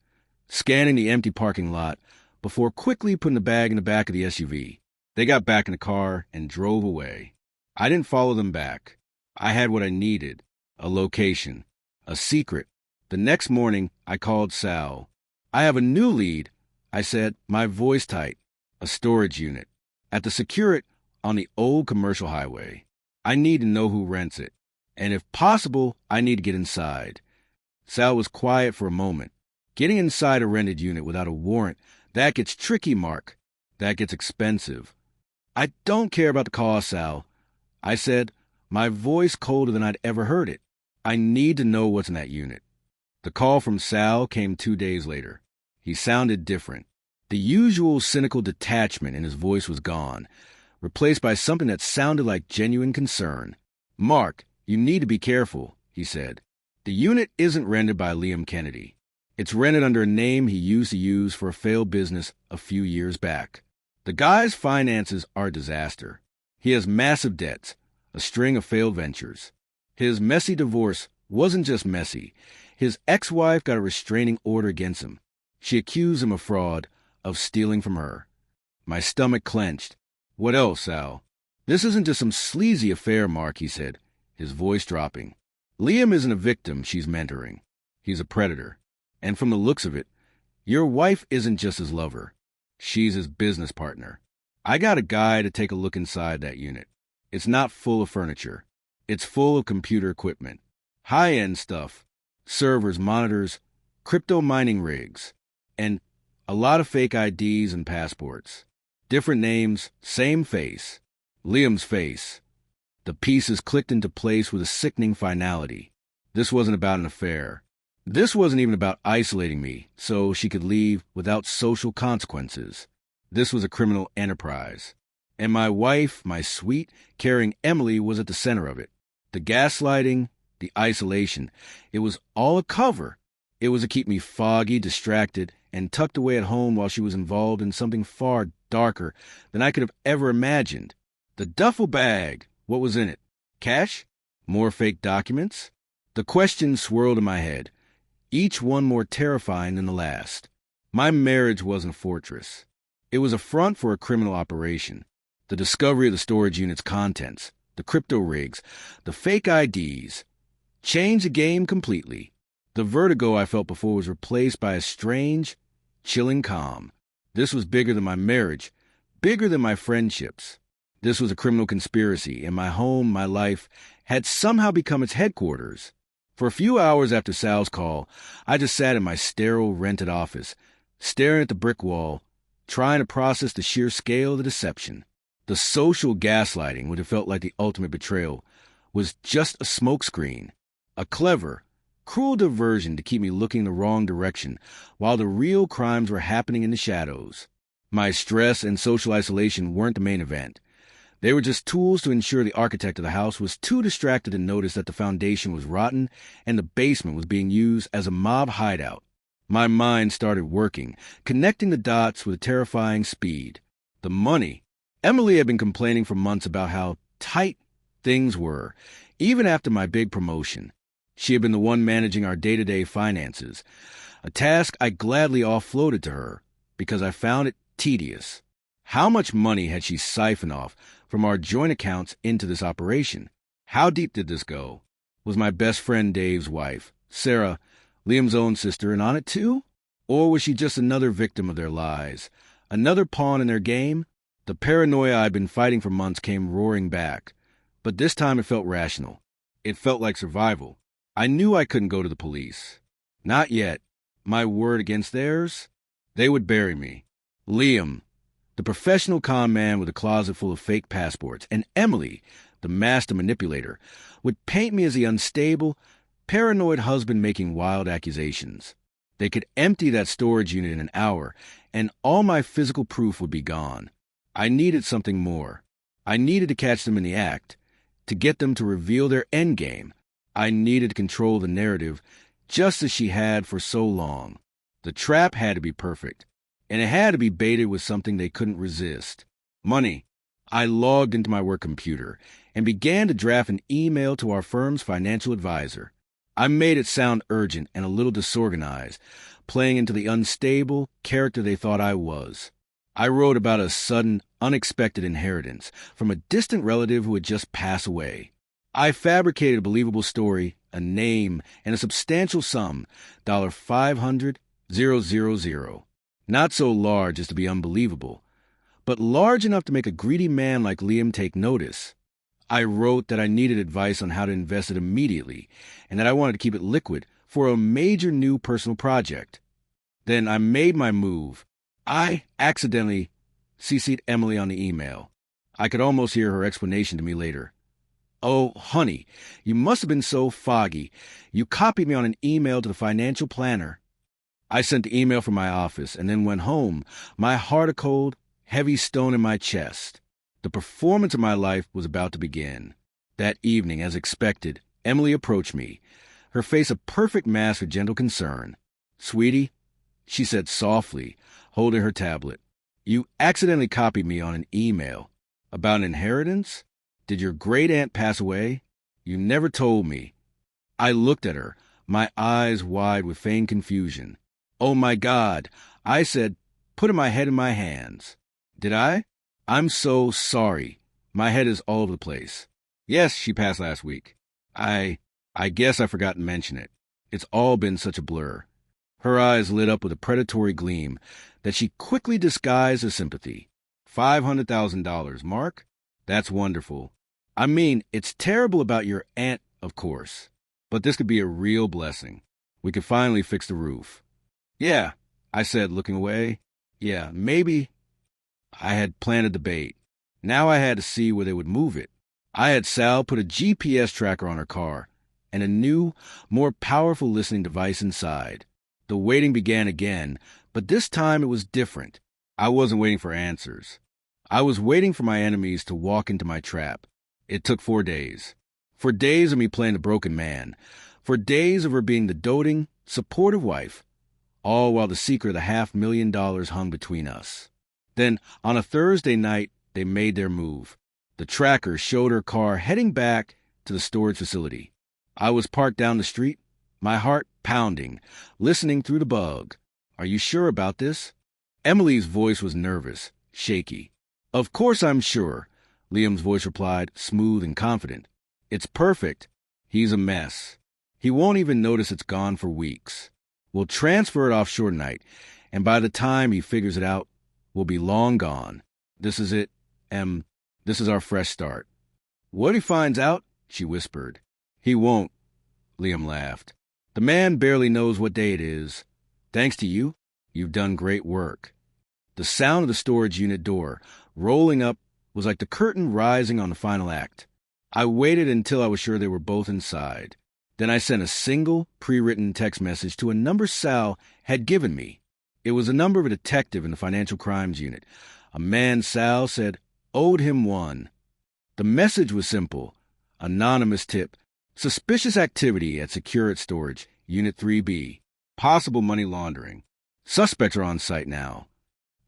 scanning the empty parking lot before quickly putting the bag in the back of the SUV. They got back in the car and drove away. I didn't follow them back. I had what I needed, a location, a secret. The next morning, I called Sal. I have a new lead, I said, my voice tight. A storage unit. At the Security on the old commercial highway. I need to know who rents it. And if possible, I need to get inside. Sal was quiet for a moment. Getting inside a rented unit without a warrant, that gets tricky, Mark. That gets expensive. I don't care about the cost, Sal. I said, my voice colder than I'd ever heard it. I need to know what's in that unit. The call from Sal came 2 days later. He sounded different. The usual cynical detachment in his voice was gone, replaced by something that sounded like genuine concern. Mark, you need to be careful, he said. The unit isn't rented by Liam Kennedy. It's rented under a name he used to use for a failed business a few years back. The guy's finances are a disaster. He has massive debts, a string of failed ventures. His messy divorce wasn't just messy. His ex-wife got a restraining order against him. She accused him of fraud, of stealing from her. My stomach clenched. What else, Sal? This isn't just some sleazy affair, Mark, he said, his voice dropping. Liam isn't a victim she's mentoring. He's a predator. And from the looks of it, your wife isn't just his lover. She's his business partner. I got a guy to take a look inside that unit. It's not full of furniture. It's full of computer equipment. High-end stuff. Servers, monitors, crypto mining rigs. And a lot of fake IDs and passports. Different names, same face. Liam's face. The pieces clicked into place with a sickening finality. This wasn't about an affair. This wasn't even about isolating me so she could leave without social consequences. This was a criminal enterprise. And my wife, my sweet, caring Emily, was at the center of it. The gaslighting, the isolation, it was all a cover. It was to keep me foggy, distracted, and tucked away at home while she was involved in something far darker than I could have ever imagined. The duffel bag, what was in it? Cash? More fake documents? The questions swirled in my head, each one more terrifying than the last. My marriage wasn't a fortress. It was a front for a criminal operation. The discovery of the storage unit's contents, the crypto rigs, the fake IDs, changed the game completely. The vertigo I felt before was replaced by a strange, chilling calm. This was bigger than my marriage, bigger than my friendships. This was a criminal conspiracy, and my home, my life, had somehow become its headquarters. For a few hours after Sal's call, I just sat in my sterile, rented office, staring at the brick wall, trying to process the sheer scale of the deception. The social gaslighting, which had felt like the ultimate betrayal, was just a smokescreen, a clever, cruel diversion to keep me looking the wrong direction while the real crimes were happening in the shadows. My stress and social isolation weren't the main event. They were just tools to ensure the architect of the house was too distracted to notice that the foundation was rotten and the basement was being used as a mob hideout. My mind started working, connecting the dots with terrifying speed. The money. Emily had been complaining for months about how tight things were, even after my big promotion. She had been the one managing our day-to-day finances, a task I gladly offloaded to her because I found it tedious. How much money had she siphoned off from our joint accounts into this operation? How deep did this go? Was my best friend Dave's wife, Sarah, Liam's own sister, in on it too? Or was she just another victim of their lies? Another pawn in their game? The paranoia I'd been fighting for months came roaring back. But this time it felt rational. It felt like survival. I knew I couldn't go to the police. Not yet. My word against theirs? They would bury me. Liam, the professional con man with a closet full of fake passports, and Emily, the master manipulator, would paint me as the unstable, paranoid husband making wild accusations. They could empty that storage unit in an hour, and all my physical proof would be gone. I needed something more. I needed to catch them in the act, to get them to reveal their endgame. I needed to control the narrative, just as she had for so long. The trap had to be perfect, and it had to be baited with something they couldn't resist. Money. I logged into my work computer and began to draft an email to our firm's financial advisor. I made it sound urgent and a little disorganized, playing into the unstable character they thought I was. I wrote about a sudden, unexpected inheritance from a distant relative who had just passed away. I fabricated a believable story, a name, and a substantial sum, $500,000. Not so large as to be unbelievable, but large enough to make a greedy man like Liam take notice. I wrote that I needed advice on how to invest it immediately, and that I wanted to keep it liquid for a major new personal project. Then I made my move. I accidentally CC'd Emily on the email. I could almost hear her explanation to me later. "Oh, honey, you must have been so foggy. You copied me on an email to the financial planner." I sent the email from my office and then went home, my heart a cold, heavy stone in my chest. The performance of my life was about to begin. That evening, as expected, Emily approached me, her face a perfect mask of gentle concern. "Sweetie," she said softly, holding her tablet, "you accidentally copied me on an email. About an inheritance? Did your great-aunt pass away? You never told me." I looked at her, my eyes wide with feigned confusion. "Oh, my God," I said, putting my head in my hands. "Did I? I'm so sorry. My head is all over the place." "Yes, she passed last week. I guess I forgot to mention it. It's all been such a blur." Her eyes lit up with a predatory gleam that she quickly disguised as sympathy. $500,000, Mark? That's wonderful. I mean, it's terrible about your aunt, of course. But this could be a real blessing. We could finally fix the roof. "Yeah," I said, looking away. "Yeah, maybe." I had planted the bait. Now I had to see where they would move it. I had Sal put a GPS tracker on her car and a new, more powerful listening device inside. The waiting began again, but this time it was different. I wasn't waiting for answers. I was waiting for my enemies to walk into my trap. It took 4 days. 4 days of me playing the broken man. 4 days of her being the doting, supportive wife. All while the secret of the $500,000 hung between us. Then, on a Thursday night, they made their move. The tracker showed her car heading back to the storage facility. I was parked down the street, my heart pounding, listening through the bug. "Are you sure about this?" Emily's voice was nervous, shaky. "Of course I'm sure," Liam's voice replied, smooth and confident. "It's perfect. He's a mess. He won't even notice it's gone for weeks. We'll transfer it offshore tonight, and by the time he figures it out, we'll be long gone. This is it, this is our fresh start." "What if he finds out?" she whispered. "He won't," Liam laughed. "The man barely knows what day it is. Thanks to you, you've done great work." The sound of the storage unit door rolling up was like the curtain rising on the final act. I waited until I was sure they were both inside. Then I sent a single, pre-written text message to a number Sal had given me. It was the number of a detective in the Financial Crimes Unit. A man Sal said owed him one. The message was simple. Anonymous tip. Suspicious activity at Security Storage, Unit 3B. Possible money laundering. Suspects are on site now.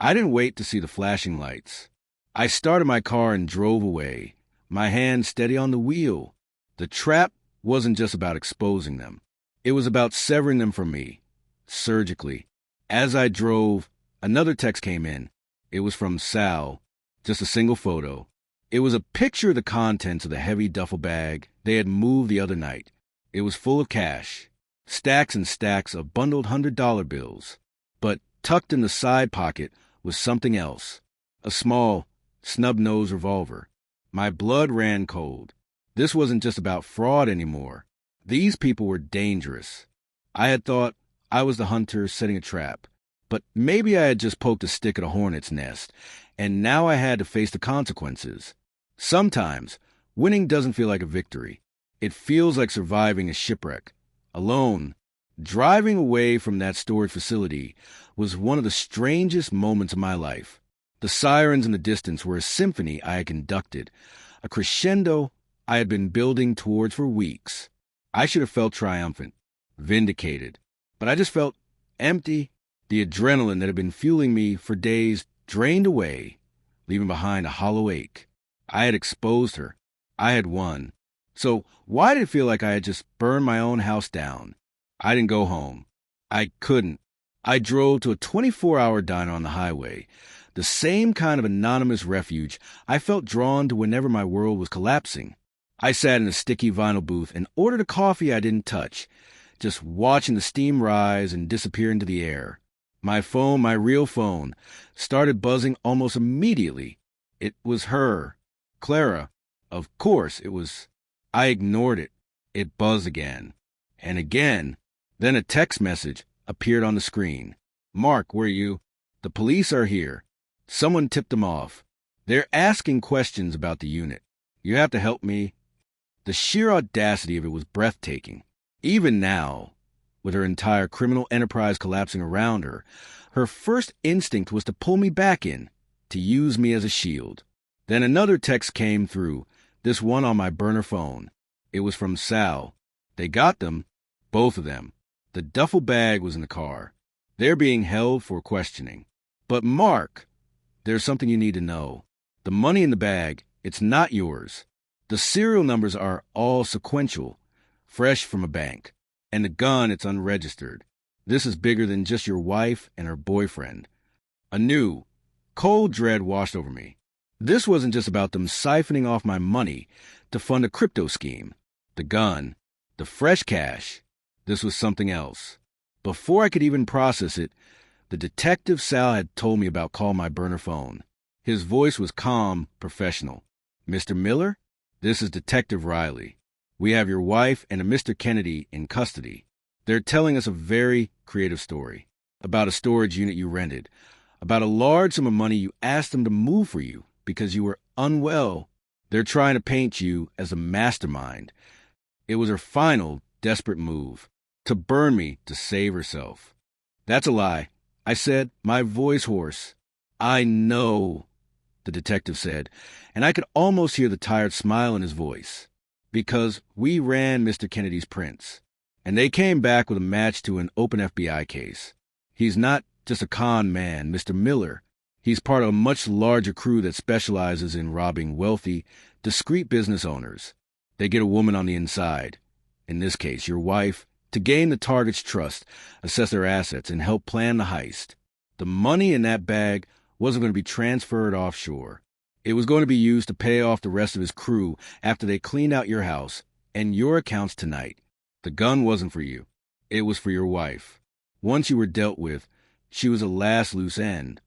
I didn't wait to see the flashing lights. I started my car and drove away, my hand steady on the wheel. The trap wasn't just about exposing them. It was about severing them from me, surgically. As I drove, another text came in. It was from Sal, just a single photo. It was a picture of the contents of the heavy duffel bag they had moved the other night. It was full of cash, stacks and stacks of bundled $100 bills. But tucked in the side pocket was something else, a small, snub-nosed revolver. My blood ran cold. This wasn't just about fraud anymore. These people were dangerous. I had thought I was the hunter setting a trap, but maybe I had just poked a stick at a hornet's nest, and now I had to face the consequences. Sometimes, winning doesn't feel like a victory. It feels like surviving a shipwreck. Alone, driving away from that storage facility was one of the strangest moments of my life. The sirens in the distance were a symphony I had conducted, a crescendo I had been building towards for weeks. I should have felt triumphant, vindicated, but I just felt empty. The adrenaline that had been fueling me for days drained away, leaving behind a hollow ache. I had exposed her. I had won. So why did it feel like I had just burned my own house down? I didn't go home. I couldn't. I drove to a 24-hour diner on the highway, the same kind of anonymous refuge I felt drawn to whenever my world was collapsing. I sat in a sticky vinyl booth and ordered a coffee I didn't touch, just watching the steam rise and disappear into the air. My phone, my real phone, started buzzing almost immediately. It was her. Clara. Of course, it was. I ignored it. It buzzed again. And again. Then a text message appeared on the screen. "Mark, where are you? The police are here. Someone tipped them off. They're asking questions about the unit. You have to help me." The sheer audacity of it was breathtaking. Even now, with her entire criminal enterprise collapsing around her, her first instinct was to pull me back in, to use me as a shield. Then another text came through, this one on my burner phone. It was from Sal. They got them, both of them. The duffel bag was in the car. They're being held for questioning. "But Mark, there's something you need to know. The money in the bag, it's not yours. The serial numbers are all sequential, fresh from a bank. And the gun, it's unregistered. This is bigger than just your wife and her boyfriend." A new, cold dread washed over me. This wasn't just about them siphoning off my money to fund a crypto scheme. The gun, the fresh cash, this was something else. Before I could even process it, the detective Sal had told me about calling my burner phone. His voice was calm, professional. "Mr. Miller, this is Detective Riley. We have your wife and a Mr. Kennedy in custody. They're telling us a very creative story about a storage unit you rented, about a large sum of money you asked them to move for you because you were unwell. They're trying to paint you as a mastermind." It was her final, desperate move, to burn me to save herself. "That's a lie," I said, my voice hoarse. "I know," the detective said, and I could almost hear the tired smile in his voice. "Because we ran Mr. Kennedy's prints, and they came back with a match to an open FBI case. He's not just a con man, Mr. Miller. He's part of a much larger crew that specializes in robbing wealthy, discreet business owners. They get a woman on the inside, in this case your wife, to gain the target's trust, assess their assets, and help plan the heist. The money in that bag wasn't going to be transferred offshore. It was going to be used to pay off the rest of his crew after they cleaned out your house and your accounts tonight. The gun wasn't for you. It was for your wife. Once you were dealt with, she was the last loose end."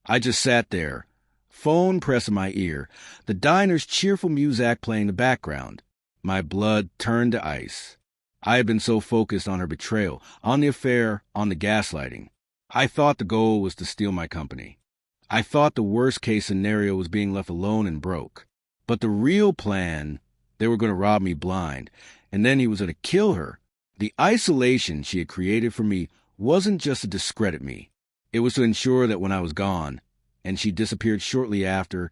I just sat there, phone pressed in my ear, the diner's cheerful music playing in the background. My blood turned to ice. I had been so focused on her betrayal, on the affair, on the gaslighting. I thought the goal was to steal my company. I thought the worst-case scenario was being left alone and broke. But the real plan, they were going to rob me blind, and then he was going to kill her. The isolation she had created for me wasn't just to discredit me. It was to ensure that when I was gone, and she disappeared shortly after,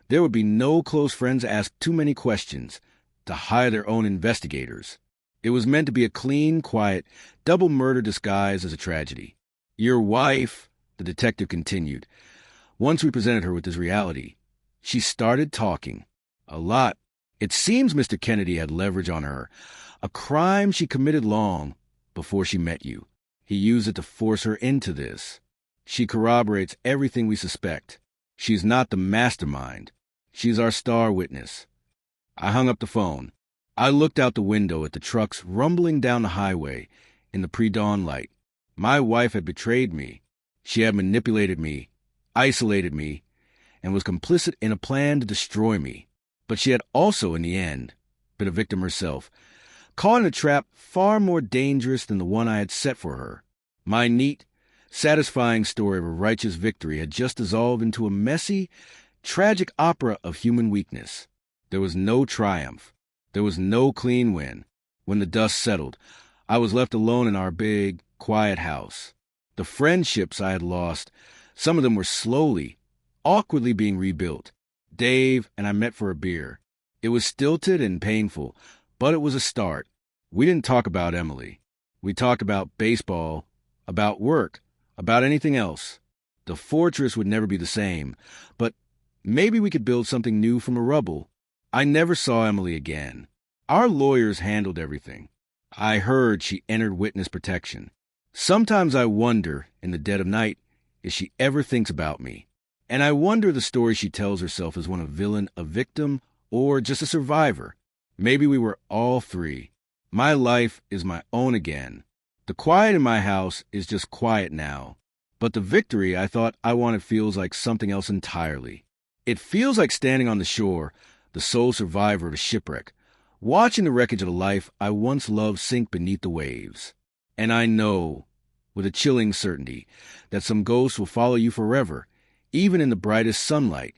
there would be no close friends to ask too many questions, to hire their own investigators. It was meant to be a clean, quiet, double murder disguised as a tragedy. "Your wife," the detective continued. Once we presented her with this reality, she started talking. A lot. It seems Mr. Kennedy had leverage on her, a crime she committed long before she met you. He used it to force her into this. She corroborates everything we suspect. She's not the mastermind. She's our star witness. I hung up the phone. I looked out the window at the trucks rumbling down the highway in the pre-dawn light. My wife had betrayed me. She had manipulated me, isolated me, and was complicit in a plan to destroy me. But she had also, in the end, been a victim herself, caught in a trap far more dangerous than the one I had set for her. My neat, satisfying story of a righteous victory had just dissolved into a messy, tragic opera of human weakness. There was no triumph. There was no clean win. When the dust settled, I was left alone in our big, quiet house. The friendships I had lost, some of them were slowly, awkwardly being rebuilt. Dave and I met for a beer. It was stilted and painful, but it was a start. We didn't talk about Emily. We talked about baseball, about work, about anything else. The fortress would never be the same, but maybe we could build something new from a rubble. I never saw Emily again. Our lawyers handled everything. I heard she entered witness protection. Sometimes I wonder, in the dead of night, if she ever thinks about me. And I wonder the story she tells herself is one of villain, a victim, or just a survivor. Maybe we were all three. My life is my own again. The quiet in my house is just quiet now. But the victory I thought I wanted feels like something else entirely. It feels like standing on the shore, the sole survivor of a shipwreck, watching the wreckage of a life I once loved sink beneath the waves. And I know, with a chilling certainty, that some ghosts will follow you forever, even in the brightest sunlight,